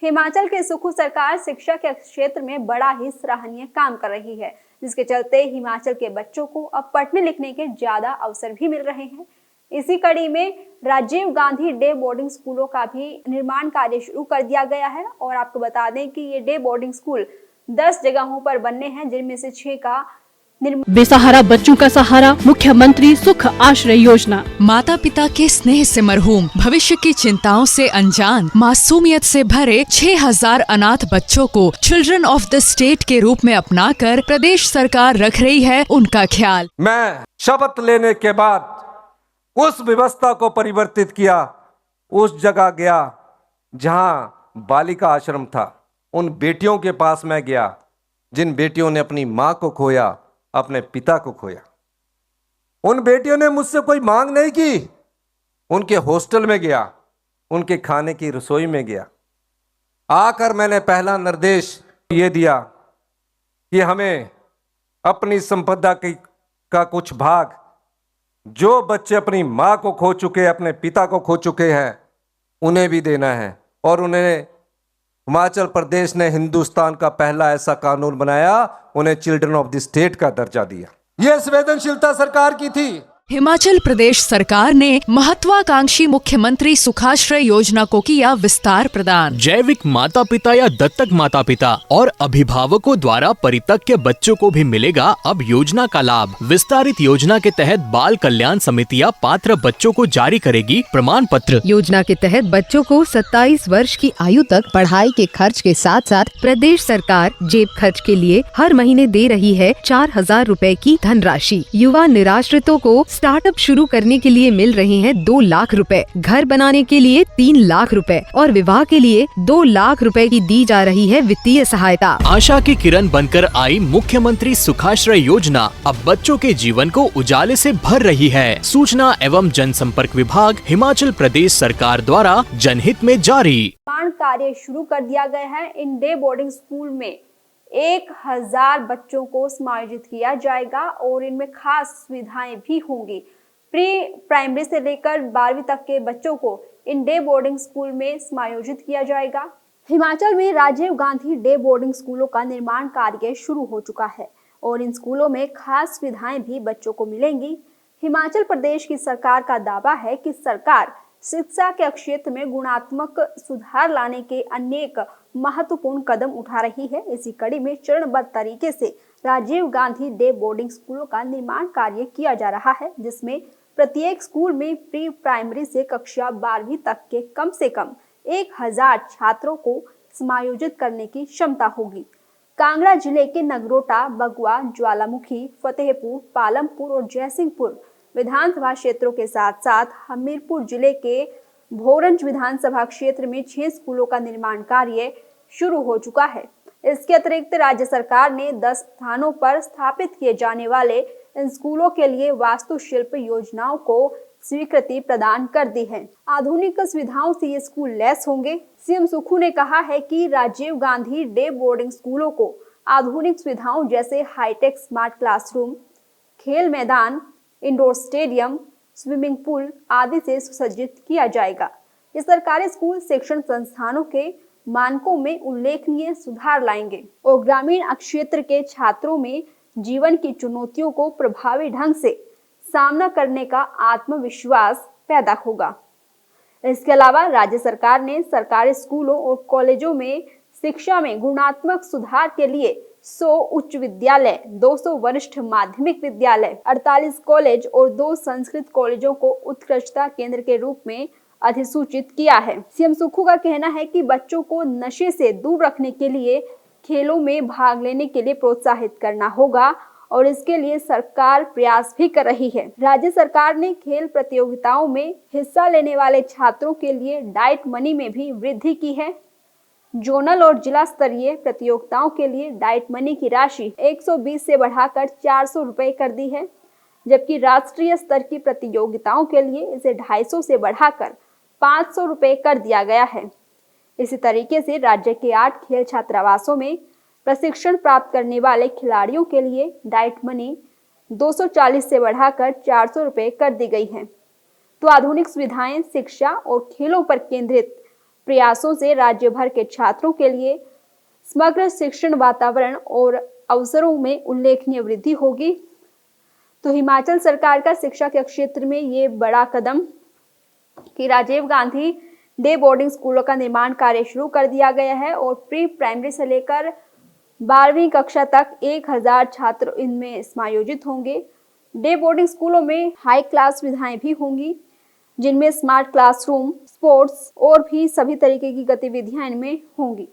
हिमाचल की सुखू सरकार शिक्षा के क्षेत्र में बड़ा ही सराहनीय काम कर रही है, जिसके चलते हिमाचल के बच्चों को अब पढ़ने लिखने के ज्यादा अवसर भी मिल रहे हैं। इसी कड़ी में राजीव गांधी डे बोर्डिंग स्कूलों का भी निर्माण कार्य शुरू कर दिया गया है। और आपको बता दें कि ये डे बोर्डिंग स्कूल 10 जगहों पर बनने हैं, जिनमें से 6 का बेसहारा बच्चों का सहारा, मुख्यमंत्री सुख आश्रय योजना। माता पिता के स्नेह से मरहूम, भविष्य की चिंताओं से अनजान, मासूमियत से भरे 6000 अनाथ बच्चों को चिल्ड्रन ऑफ द स्टेट के रूप में अपनाकर प्रदेश सरकार रख रही है उनका ख्याल। मैं शपथ लेने के बाद उस व्यवस्था को परिवर्तित किया, उस जगह गया जहां बालिका आश्रम था। उन बेटियों के पास मैं गया जिन बेटियों ने अपनी मां को खोया, अपने पिता को खोया। उन बेटियों ने मुझसे कोई मांग नहीं की। उनके हॉस्टल में गया, उनके खाने की रसोई में गया। आकर मैंने पहला निर्देश ये दिया कि हमें अपनी संपदा का कुछ भाग, जो बच्चे अपनी मां को खो चुके, अपने पिता को खो चुके हैं, उन्हें भी देना है। और उन्हें हिमाचल प्रदेश ने हिंदुस्तान का पहला ऐसा कानून बनाया, उन्हें चिल्ड्रन ऑफ द स्टेट का दर्जा दिया। यह संवेदनशीलता सरकार की थी। हिमाचल प्रदेश सरकार ने महत्वाकांक्षी मुख्यमंत्री सुखाश्रय योजना को किया विस्तार प्रदान। जैविक माता पिता या दत्तक माता पिता और अभिभावकों द्वारा परित्यक्य बच्चों को भी मिलेगा अब योजना का लाभ। विस्तारित योजना के तहत बाल कल्याण समितियां पात्र बच्चों को जारी करेगी प्रमाण पत्र। योजना के तहत बच्चों को 27 वर्ष की आयु तक पढ़ाई के खर्च के साथ साथ प्रदेश सरकार जेब खर्च के लिए हर महीने दे रही है 4000 रूपए की धनराशि। युवा निराश्रितों को स्टार्टअप शुरू करने के लिए मिल रहे हैं 2 लाख रुपए, घर बनाने के लिए 3 लाख रुपए और विवाह के लिए 2 लाख रुपए की दी जा रही है वित्तीय सहायता। आशा की किरण बनकर आई मुख्यमंत्री सुखाश्रय योजना अब बच्चों के जीवन को उजाले से भर रही है। सूचना एवं जनसंपर्क विभाग हिमाचल प्रदेश सरकार द्वारा जनहित में जारी। निर्माण कार्य शुरू कर दिया गया है। इन डे बोर्डिंग स्कूल में 1000 बच्चों को समायोजित किया जाएगा और इनमें खास सुविधाएं भी होंगी। प्री प्राइमरी से लेकर 12वीं तक के बच्चों को इन डे बोर्डिंग स्कूल में समायोजित किया जाएगा। हिमाचल में राजीव गांधी डे बोर्डिंग स्कूलों का निर्माण कार्य शुरू हो चुका है और इन स्कूलों में खास सुविधाएं भी बच्चों को मिलेंगी। हिमाचल प्रदेश की सरकार का दावा है कि सरकार शिक्षा के क्षेत्र में गुणात्मक सुधार लाने के अनेक महत्वपूर्ण कदम उठा रही है। इसी कड़ी में चरणबद्ध तरीके से राजीव गांधी डे बोर्डिंग स्कूलों का निर्माण कार्य किया जा रहा है, जिसमें प्रत्येक स्कूल में प्री प्राइमरी से कक्षा 12वीं तक के कम से कम 1000 छात्रों को समायोजित करने की क्षमता होगी। कांगड़ा जिले के नगरोटा, बगवा, ज्वालामुखी, फतेहपुर, पालमपुर और जयसिंहपुर विधानसभा क्षेत्रों के साथ साथ हमीरपुर जिले के भोरंज विधानसभा क्षेत्र में 6 स्कूलों का निर्माण कार्य शुरू हो चुका है। इसके अतिरिक्त राज्य सरकार ने 10 स्थानों पर स्थापित किए जाने वाले इन स्कूलों के लिए वास्तुशिल्प योजनाओं को स्वीकृति प्रदान कर दी है। आधुनिक सुविधाओं से ये स्कूल लैस होंगे। सीएम सुखू ने कहा है कि राजीव गांधी डे बोर्डिंग स्कूलों को आधुनिक सुविधाओं जैसे हाईटेक स्मार्ट क्लासरूम, खेल मैदान, इंडोर स्टेडियम, स्विमिंग पूल आदि से सुसज्जित किया जाएगा। ये सरकारी स्कूल शिक्षण संस्थानों के मानकों में उल्लेखनीय सुधार लाएंगे और ग्रामीण क्षेत्र के छात्रों में जीवन की चुनौतियों को प्रभावी ढंग से सामना करने का आत्मविश्वास पैदा होगा। इसके अलावा राज्य सरकार ने सरकारी स्कूलों और कॉलेजों में शिक्षा में गुणात्मक सुधार के लिए 100 उच्च विद्यालय, 200 वरिष्ठ माध्यमिक विद्यालय, 48 कॉलेज और 2 संस्कृत कॉलेजों को उत्कृष्टता केंद्र के रूप में अधिसूचित किया है। सीएम सुखू का कहना है कि बच्चों को नशे से दूर रखने के लिए खेलों में भाग लेने के लिए प्रोत्साहित करना होगा और इसके लिए सरकार प्रयास भी कर रही है। राज्य सरकार ने खेल प्रतियोगिताओं में हिस्सा लेने वाले छात्रों के लिए डाइट मनी में भी वृद्धि की है। जोनल और जिला स्तरीय प्रतियोगिताओं के लिए डाइट मनी की राशि 120 से बढ़ाकर 400 रुपए कर दी है, जबकि राष्ट्रीय स्तर की प्रतियोगिताओं के लिए इसे 250 से बढ़ाकर 500 रुपए कर दिया गया है। इसी तरीके से राज्य के 8 खेल छात्रावासों में प्रशिक्षण प्राप्त करने वाले खिलाड़ियों के लिए डाइट मनी 240 से बढ़ाकर 400 रुपए कर दी गई है। तो आधुनिक सुविधाएं, शिक्षा और खेलों पर केंद्रित प्रयासों से राज्य भर के छात्रों के लिए समग्र शिक्षण वातावरण और अवसरों में उल्लेखनीय वृद्धि होगी। तो हिमाचल सरकार का शिक्षा के क्षेत्र में ये बड़ा कदम कि राजीव गांधी डे बोर्डिंग स्कूलों का निर्माण कार्य शुरू कर दिया गया है और प्री प्राइमरी से लेकर 12वीं कक्षा तक 1000 छात्र इनमें समायोजित होंगे। डे बोर्डिंग स्कूलों में हाई क्लास सुविधाएं भी होंगी, जिनमें स्मार्ट क्लासरूम, स्पोर्ट्स और भी सभी तरीके की गतिविधियां इनमें होंगी।